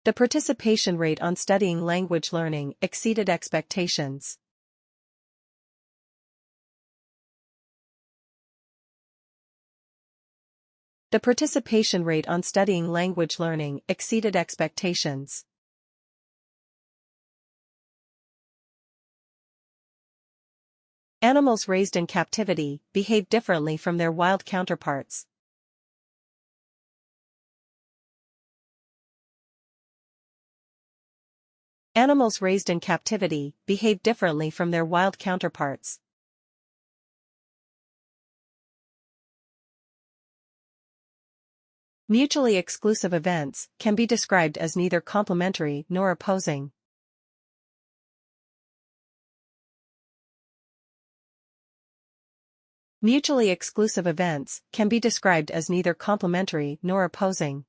The participation rate on studying language learning exceeded expectations. The participation rate on studying language learning exceeded expectations. Animals raised in captivity behave differently from their wild counterparts. Animals raised in captivity behave differently from their wild counterparts. Mutually exclusive events can be described as neither complementary nor opposing. Mutually exclusive events can be described as neither complementary nor opposing.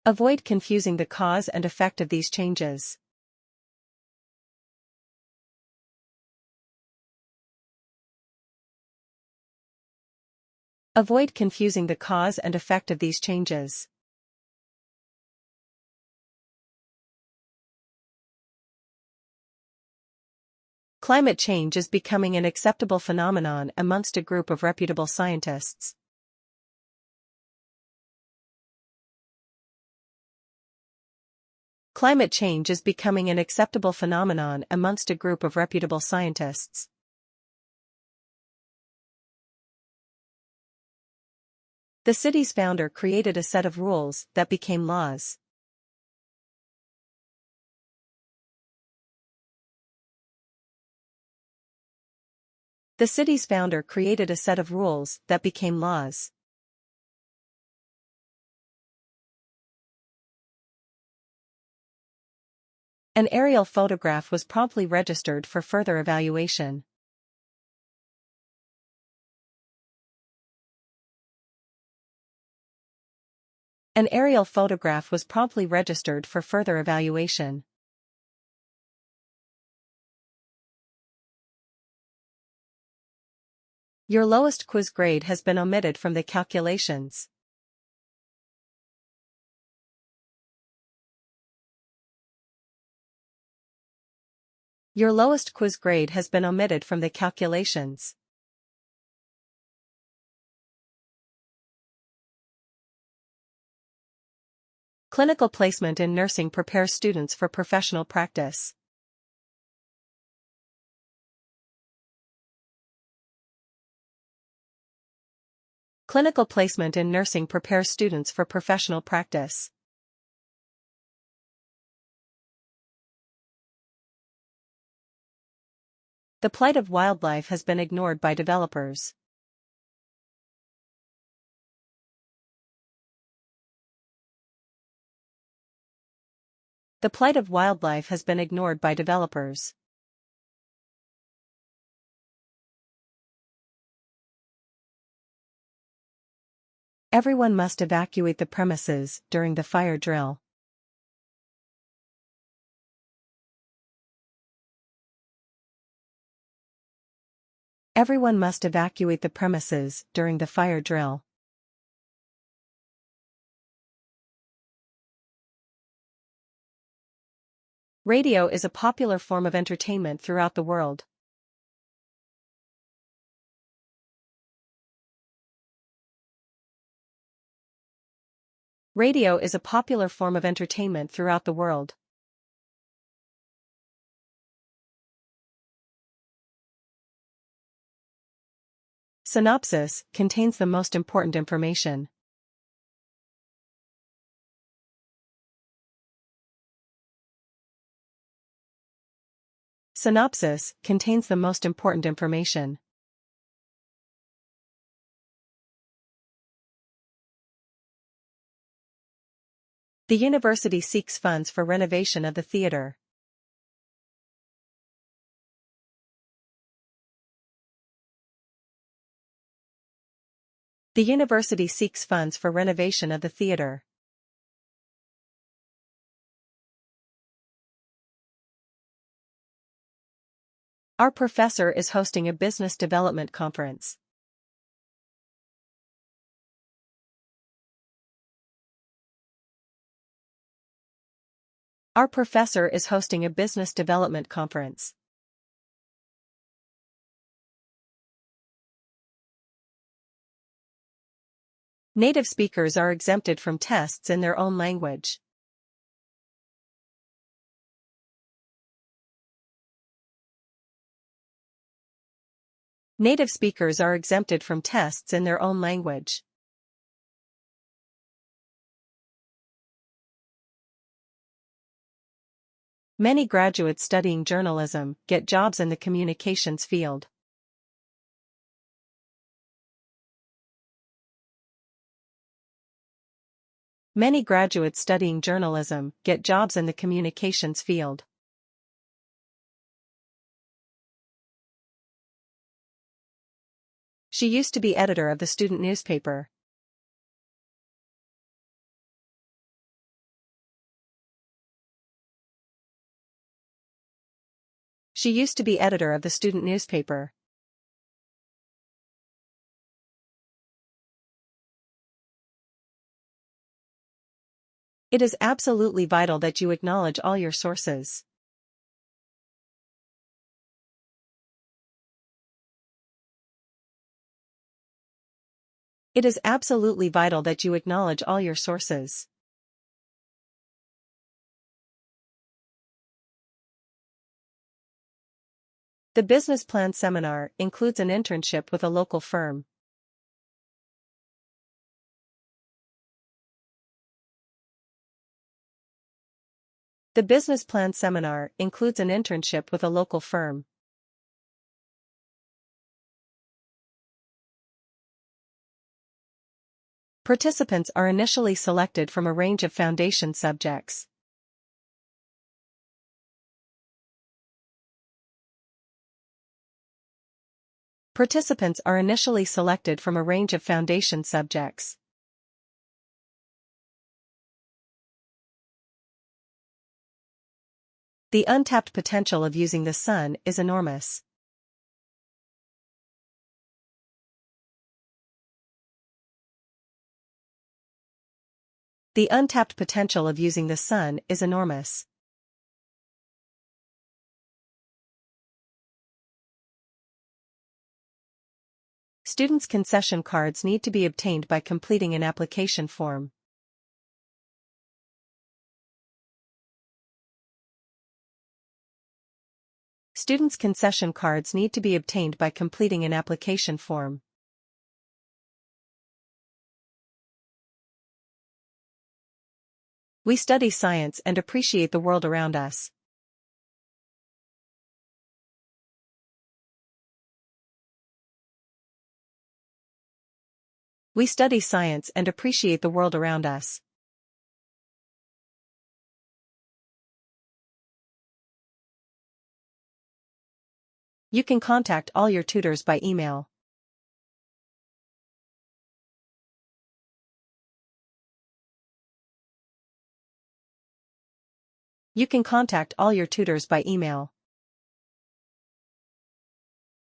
Avoid confusing the cause and effect of these changes. Avoid confusing the cause and effect of these changes. Climate change is becoming an acceptable phenomenon amongst a group of reputable scientists. Climate change is becoming an acceptable phenomenon amongst a group of reputable scientists. The city's founder created a set of rules that became laws. The city's founder created a set of rules that became laws. An aerial photograph was promptly registered for further evaluation. An aerial photograph was promptly registered for further evaluation. Your lowest quiz grade has been omitted from the calculations. Your lowest quiz grade has been omitted from the calculations. Clinical placement in nursing prepares students for professional practice. Clinical placement in nursing prepares students for professional practice. The plight of wildlife has been ignored by developers. The plight of wildlife has been ignored by developers. Everyone must evacuate the premises during the fire drill. Everyone must evacuate the premises during the fire drill. Radio is a popular form of entertainment throughout the world. Radio is a popular form of entertainment throughout the world. Synopsis contains the most important information. Synopsis contains the most important information. The university seeks funds for renovation of the theater. The university seeks funds for renovation of the theater. Our professor is hosting a business development conference. Our professor is hosting a business development conference. Native speakers are exempted from tests in their own language. Native speakers are exempted from tests in their own language. Many graduates studying journalism get jobs in the communications field. Many graduates studying journalism get jobs in the communications field. She used to be editor of the student newspaper. She used to be editor of the student newspaper. It is absolutely vital that you acknowledge all your sources. It is absolutely vital that you acknowledge all your sources. The business plan seminar includes an internship with a local firm. The business plan seminar includes an internship with a local firm. Participants are initially selected from a range of foundation subjects. Participants are initially selected from a range of foundation subjects. The untapped potential of using the sun is enormous. The untapped potential of using the sun is enormous. Students' concession cards need to be obtained by completing an application form. Students' concession cards need to be obtained by completing an application form. We study science and appreciate the world around us. We study science and appreciate the world around us. You can contact all your tutors by email. You can contact all your tutors by email.